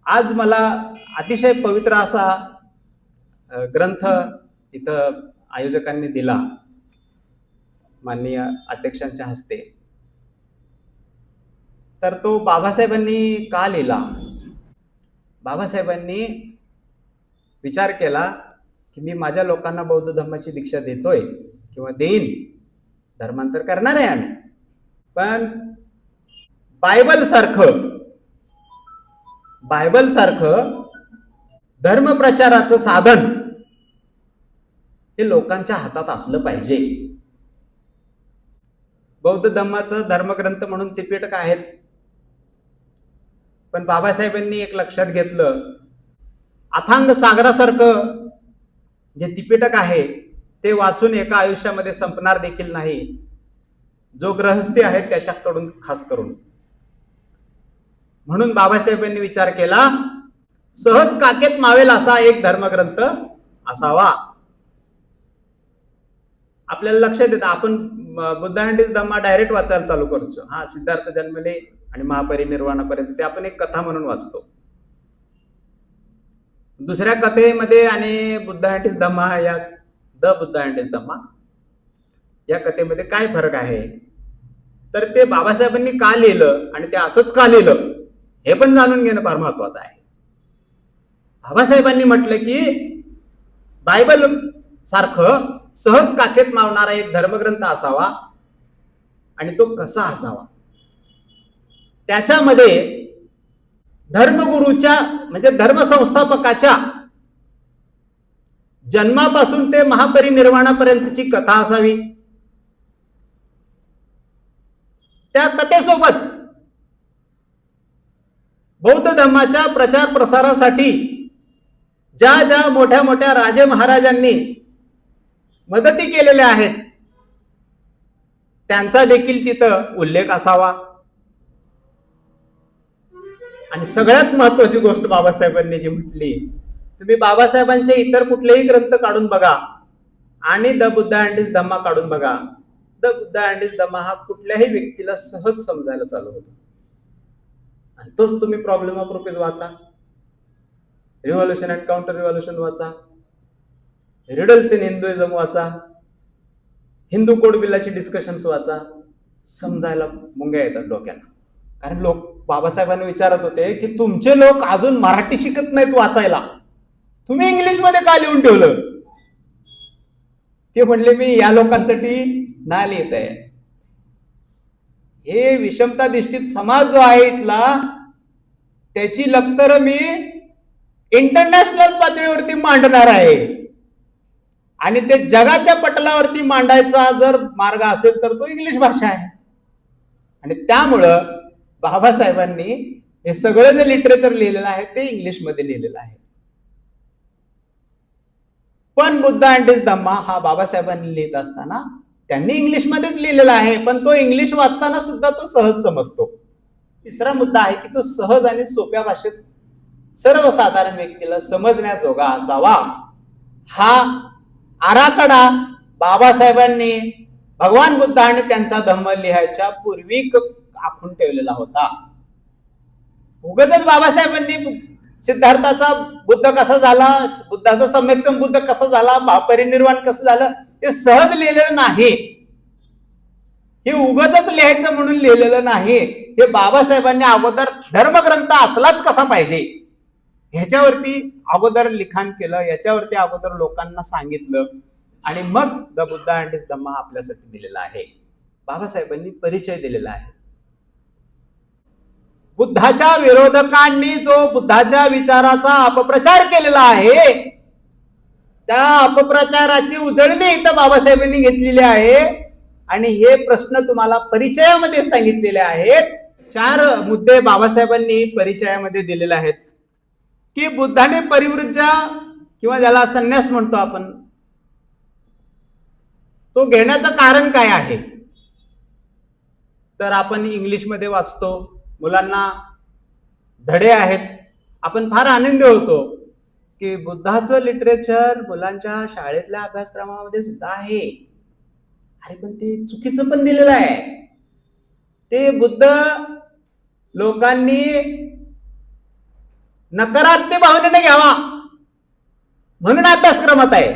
आज मला अतिशय पवित्र असा ग्रंथ इथं आयोजकांनी दिला माननीय अध्यक्षांच्या हस्ते. तर तो बाबासाहेबांनी का लिहिला? बाबासाहेबांनी विचार केला की मी माझ्या लोकांना बौद्ध धर्माची दीक्षा देतोय किंवा देईन, धर्मांतर करणार आहे आम्ही, पण बायबल सारखं धर्मप्रचाराचं साधन हे लोकांच्या हातात असलं पाहिजे. बौद्ध धर्माचं धर्मग्रंथ म्हणून त्रिपिटक आहेत, पण बाबासाहेबांनी एक लक्षात घेतलं, अथांग सागरासारखं जे त्रिपिटक आहे ते वाचून एका आयुष्यामध्ये संपणार देखील नाही, जो गृहस्थी आहे त्याच्याकडून खास करून. म्हणून बाबासाहेबांनी विचार केला, सहज काकेत मावेल असा एक धर्मग्रंथ असावा. आपल्याला लक्षात येतं, आपण Buddha and his Dhamma direct वाचायला चालू करतो. हा, सिद्धार्थ जन्मले आणि महापरिनिर्वाणापर्यंत ते आपण एक कथा म्हणून वाचतो. दुसऱ्या कथेमध्ये आणि बुद्ध अँड हिज धम्मा या बुद्ध अँड हिज धम्मा या कथेमध्ये काय फरक आहे, तर ते बाबासाहेबांनी का लिहिलं आणि ते असंच का लिहिलं हे पण जाणून घेणं फार महत्वाचं आहे. बाबासाहेबांनी म्हटलं की बायबल सारखं सहज काखेत मावणारा एक धर्मग्रंथ असावा, आणि तो कसा असावा, त्याच्यामध्ये धर्मगुरूच्या म्हणजे धर्मसंस्थापकाच्या जन्मापासून ते महापरिनिर्वाणापर्यंतची कथा असावी. त्या कथेसोबत बौद्ध धर्माच्या प्रचार प्रसारासाठी ज्या ज्या मोठ्या मोठ्या राजे महाराजांनी मदती केलेल्या आहेत त्यांचा देखील तिथं उल्लेख असावा. आणि सगळ्यात महत्वाची गोष्ट बाबासाहेबांनी जी म्हटली, तुम्ही बाबासाहेबांचे इतर कुठलेही ग्रंथ काढून बघा आणि द बुद्ध अँड हिज धम्मा काढून बघा, द बुद्ध अँड हिज धम्मा हा कुठल्याही व्यक्तीला सहज समजायला चालू होतो. आणि तोच तुम्ही प्रॉब्लेम ऑफ प्रोपेज वाचा, रिव्हॉल्युशन अँड काउंटर रिव्हॉल्युशन वाचा, रिडल्स इन हिंदुइझम वाचा, हिंदू कोड बिलाची डिस्कशन्स वाचा, समजायला मुंग्या येतात डोक्याला. कारण लोक बाबासाहेबांनी विचारत होते की तुमचे लोक अजून मराठी शिकत नाहीत वाचायला, तुम्ही इंग्लिश मध्ये का लिहून ठेवलं? ते म्हणले मी या लोकांसाठी ना लिहित आहे. हे विषमता दिष्टित समाज जो आहे इथला, त्याची लक्तर मी इंटरनॅशनल पातळीवरती मांडणार आहे, आणि ते जगाच्या पटलावरती मांडायचा जर मार्ग असेल तर तो इंग्लिश भाषा आहे. आणि त्यामुळं बाबासाहेबांनी हे सगळं जे लिटरेचर लिहिलेलं आहे ते इंग्लिशमध्ये लिहिलेलं आहे. पण बुद्ध अँड हिज धम्मा हा बाबासाहेबांनी लिहित असताना त्यांनी इंग्लिशमध्येच लिहिलेला आहे, पण तो इंग्लिश वाचताना सुद्धा तो सहज समजतो. तिसरा मुद्दा आहे की तो सहज आणि सोप्या भाषेत सर्वसाधारण व्यक्तीला समजण्याजोगा असावा. हा आराखडा बाबासाहेबांनी भगवान बुद्ध आणि त्यांचा धम्म लिहायच्या पूर्वी आखून ठेवलेला होता. उगाचच बाबासाहेबांनी सिद्धार्थाचा बुद्ध कसा झाला, बुद्धाचा सम्यक संबुद्ध कसा झाला, महापरिनिर्वाण कसं झालं, हे सहज लिहिलेलं नाही. हे उगाचच लिहायचं म्हणून लिहिलेलं नाही. हे बाबासाहेबांनी अगोदर धर्मग्रंथ असलाच कसा पाहिजे ह्याच्यावरती अगोदर लिखाण केलं, याच्यावरती अगोदर लोकांना सांगितलं, आणि मग द बुद्ध अँड हिज धम्मा आपल्यासाठी दिलेला आहे. बाबासाहेबांनी परिचय दिलेला आहे. बुद्धाच्या विरोधकांनी जो बुद्धाच्या विचाराचा अपप्रचार केलेला आहे, त्या अपप्रचाराची उजळणी इथं बाबासाहेबांनी घेतलेली आहे. आणि हे प्रश्न तुम्हाला परिचयामध्ये सांगितलेले आहेत. 4 मुद्दे बाबासाहेबांनी परिचयामध्ये दिलेले आहेत की बुद्धाने परिवृज्जा किंवा ज्याला संन्यास म्हणतो आपण, तो घेण्याचं कारण काय आहे. तर आपण इंग्लिशमध्ये वाचतो, मुलांना धडे आहेत, आपण फार आनंदी होतो की बुद्धाचं लिटरेचर मुलांच्या शाळेतल्या अभ्यासक्रमामध्ये सुद्धा आहे. अरे पण ते चुकीचं पण दिलेलं आहे. ते बुद्ध लोकांनी नकारात्मक भावनेने घ्यावा म्हणून अभ्यासक्रमात आहे.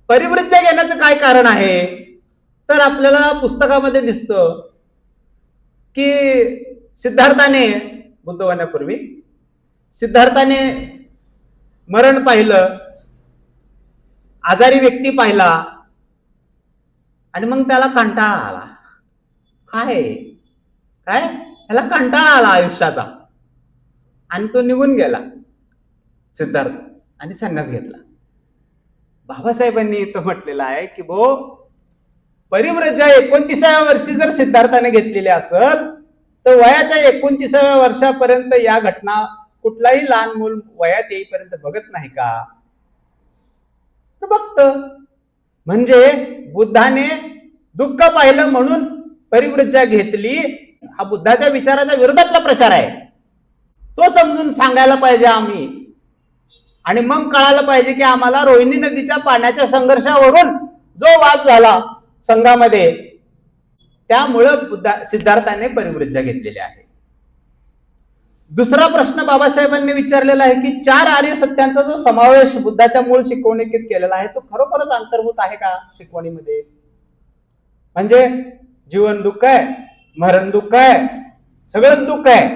परिवृत्त्या घेण्याचं काय कारण आहे तर आपल्याला पुस्तकामध्ये दिसतं की सिद्धार्थाने, बुद्ध होण्यापूर्वी सिद्धार्थाने मरण पाहिलं, आजारी व्यक्ती पाहिला आणि मग त्याला कंटाळा आला. काय काय त्याला कंटाळा आला आयुष्याचा आणि तो निघून गेला सिद्धार्थ आणि संन्यास घेतला. बाबासाहेबांनी इथं म्हटलेलं आहे की परिव्रजा 29व्या वर्षी जर सिद्धार्थाने घेतलेली असेल तर वयाच्या 29व्या वर्षापर्यंत या घटना कुठलाही लहान मूल वयात येईपर्यंत बघत नाही का? बघत. म्हणजे बुद्धाने दुःख पाहिलं म्हणून परिव्रजा घेतली, हा बुद्धाच्या विचाराच्या विरोधातला प्रचार आहे. तो समजून सांगायला पाहिजे आम्ही. आणि मग कळायला पाहिजे की आम्हाला रोहिणी नदीच्या पाण्याच्या संघर्षावरून जो वाद झाला संघामध्ये, त्यामुळं सिद्धार्थाने परिव्रजा घेतलेली आहे. दुसरा प्रश्न बाबासाहेबांनी विचारलेला आहे की 4 आर्य सत्यांचा जो समावेश बुद्धाच्या मूळ शिकवणीत केलेला आहे तो खरोखरच अंतर्भूत आहे का शिकवणीमध्ये? म्हणजे जीवन दुःख आहे, मरण दुःख आहे, सगळंच दुःख आहे.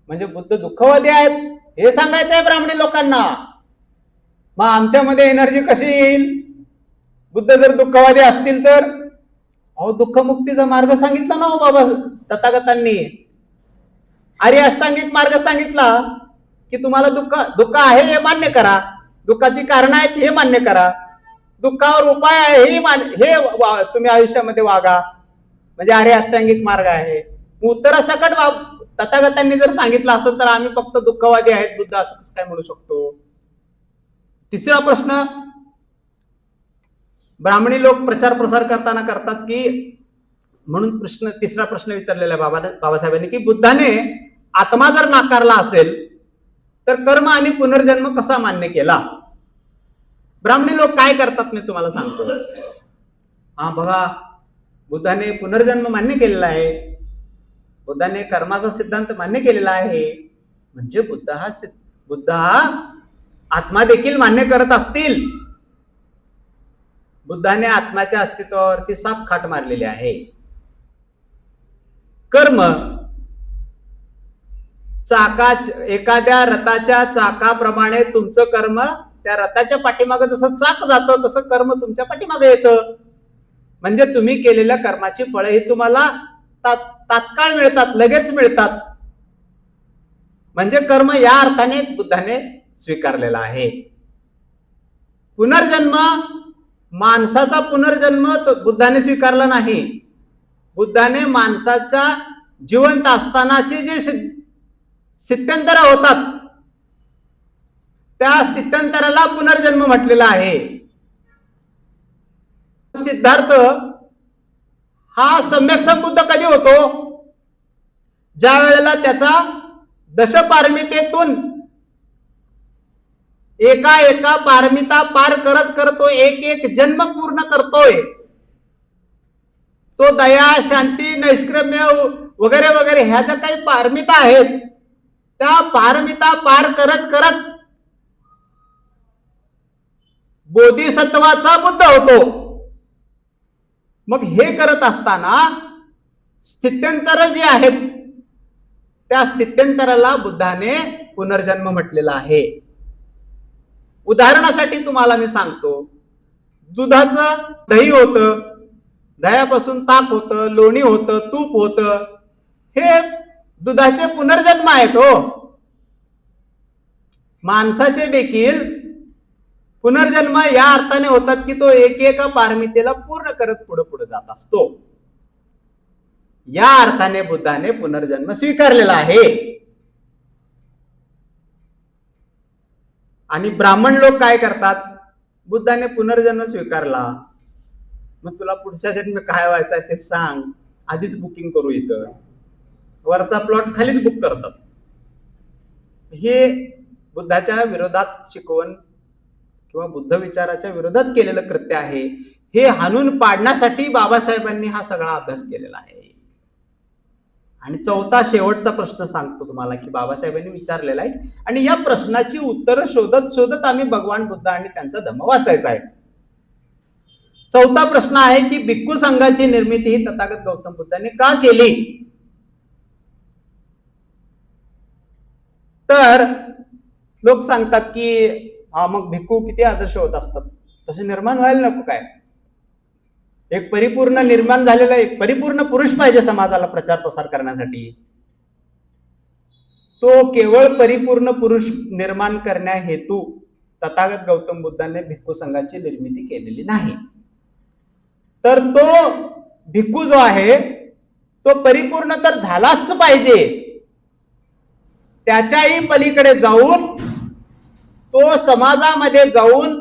म्हणजे बुद्ध दुःखवादी आहेत हे सांगायचं आहे ब्राह्मणी लोकांना. मग आमच्यामध्ये एनर्जी कशी येईल बुद्ध जर दुःखवादी असतील तर? दुःखमुक्तीचा मार्ग सांगितला ना बाबा तथागतांनी. आर्य अष्टांगिक मार्ग सांगितला की तुम्हाला दुःख आहे हे मान्य करा, दुःखाची कारण आहेत हे मान्य करा, दुःखावर उपाय आहे हे तुम्ही आयुष्यामध्ये वागा. म्हणजे आर्य अष्टांगिक मार्ग आहे. उत्तरासकट तथागतांनी जर सांगितलं असं तर आम्ही फक्त दुःखवादी आहेत बुद्ध असं कसं काय म्हणू शकतो? तिसरा प्रश्न ब्राह्मणी लोक प्रचार प्रसार करताना करतात की, म्हणून तिसरा प्रश्न विचारलेला बाबासाहेबांनी की बुद्धाने आत्मा जर नाकारला असेल तर कर्म आणि पुनर्जन्म कसा मान्य केला? ब्राह्मणी लोक काय करतात मी तुम्हाला सांगतो. बघा, बुद्धाने पुनर्जन्म मान्य केलेला आहे, बुद्धाने कर्माचा सिद्धांत मान्य केलेला आहे. म्हणजे बुद्ध हा आत्मा देखील मान्य करत असतील. बुद्धाने आत्म्याच्या अस्तित्वावरती साप खाट मारलेली आहे. कर्म एखाद्या रथाच्या चाकाप्रमाणे तुमचं कर्म त्या रथाच्या पाठीमागे जसं चाक जातं तसं कर्म तुमच्या पाठीमागे येतं. म्हणजे तुम्ही केलेल्या कर्माची फळं ही तुम्हाला तात्काळ मिळतात, लगेच मिळतात. म्हणजे कर्म या अर्थाने बुद्धाने स्वीकारलेला आहे. पुनर्जन्म, माणसाचा पुनर्जन्म बुद्धाने स्वीकारला नाही. बुद्धाने माणसाचा जिवंत असतानाचे जे स्थित्यंतर होतात त्या स्थित्यंतराला पुनर्जन्म म्हटलेला आहे. सिद्धार्थ हा सम्यक संबुद्ध कधी होतो? ज्या वेळेला त्याचा दशपारमितेतून एका पारमिता पार करत तो एक जन्म पूर्ण करतोय. तो दया, शांती, नैष्क्रम्य वगैरे वगैरे ह्या ज्या काही पारमिता आहेत त्या पारमिता पार करत बोधिसत्वाचा बुद्ध होतो. मग हे करत असताना स्थित्यंतर जे आहेत त्या स्थित्यंतराला बुद्धाने पुनर्जन्म म्हटलेला आहे. उदाहरणासाठी तुम्हाला मी सांगतो, दुधाचं दही होतं, दह्यापासून ताक होतं, लोणी होतं, तूप होतं. हे दुधाचे पुनर्जन्म आहेत. माणसाचे देखील पुनर्जन्म या अर्थाने होतात की तो एका पारमितेला पूर्ण करत पुढे जात असतो. या अर्थाने बुद्धाने पुनर्जन्म स्वीकारलेला आहे. आणि ब्राह्मण लोक काय करतात? बुद्धाने पुनर्जन्म स्वीकारला, मग तुला पुढच्या जन्मी काय व्हायचं ते सांग, आधीच बुकिंग करू, इथं वरचा प्लॉट खालीच बुक करतात. हे बुद्धाच्या विरोधात शिकवण किंवा बुद्ध विचाराच्या विरोधात केलेलं कृत्य आहे. हे हाणून पाडण्यासाठी बाबासाहेबांनी हा सगळा अभ्यास केलेला आहे. आणि चौथा शेवटचा प्रश्न सांगतो तुम्हाला की बाबासाहेबांनी विचारलेला आहे आणि या प्रश्नाची उत्तरं शोधत शोधत आम्ही भगवान बुद्ध आणि त्यांचा धम्म वाचायचा आहे. चौथा प्रश्न आहे की भिक्खू संघाची निर्मिती ही तथागत गौतम बुद्धांनी का केली. तर लोक सांगतात की हा मग भिक्खू किती आदर्श होत असतात, तसे निर्माण व्हायला नको काय. एक परिपूर्ण निर्माण झालेला एक परिपूर्ण पुरुष पाहिजे समाजाला प्रचार प्रसार करण्यासाठी. तो केवळ परिपूर्ण पुरुष निर्माण करण्या हेतू तथागत गौतम बुद्धांनी भिक्खू संघाची निर्मिती केलेली नाही. तर तो भिक्खू जो आहे तो परिपूर्ण तर झालाच पाहिजे, त्याच्याही पलीकडे जाऊन तो समाजामध्ये जाऊन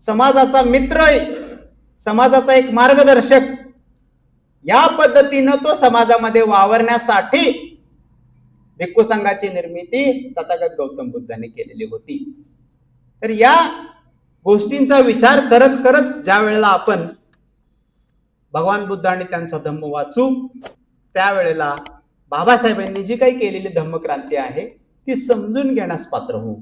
समाजाचा मित्र, समाजाचा एक मार्गदर्शक या पद्धतीनं तो समाजामध्ये वावरण्यासाठी भिक्खू संघाची निर्मिती तथागत गौतम बुद्धांनी केलेली होती. तर या गोष्टींचा विचार करत करत ज्या वेळेला आपण भगवान बुद्ध आणि त्यांचा धम्म वाचू त्यावेळेला बाबासाहेबांनी जी काही केलेली धम्मक्रांती आहे ती समजून घेण्यास पात्र होऊ.